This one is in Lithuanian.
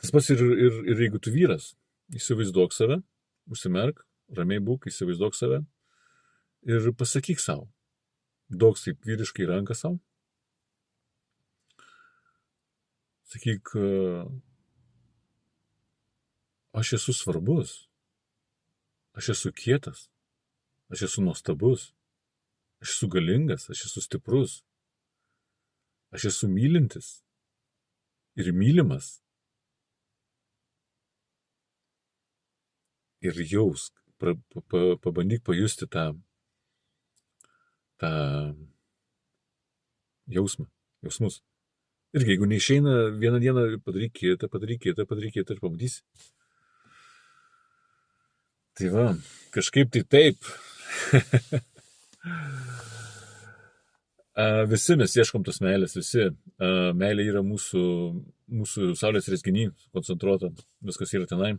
Tas pats ir jeigu tu vyras, įsivaizduok save, užsimerk, ramiai būk, įsivaizduok save ir pasakyk savo. Duok taip vyriškai ranką savo. Sakyk, aš esu svarbus, aš esu kietas, aš esu nuostabus, aš esu galingas, aš esu stiprus, aš esu mylintis ir mylimas. Ir jausk, pabandyk pajusti tą jausmus. Irgi, jeigu neišeina vieną dieną, padaryk kitą ir pamatysi. Tai va, kažkaip tai taip. Visi mes ieškom tos meilės, visi. Meilė yra mūsų saulės rezginys, koncentruota, viskas yra tenai.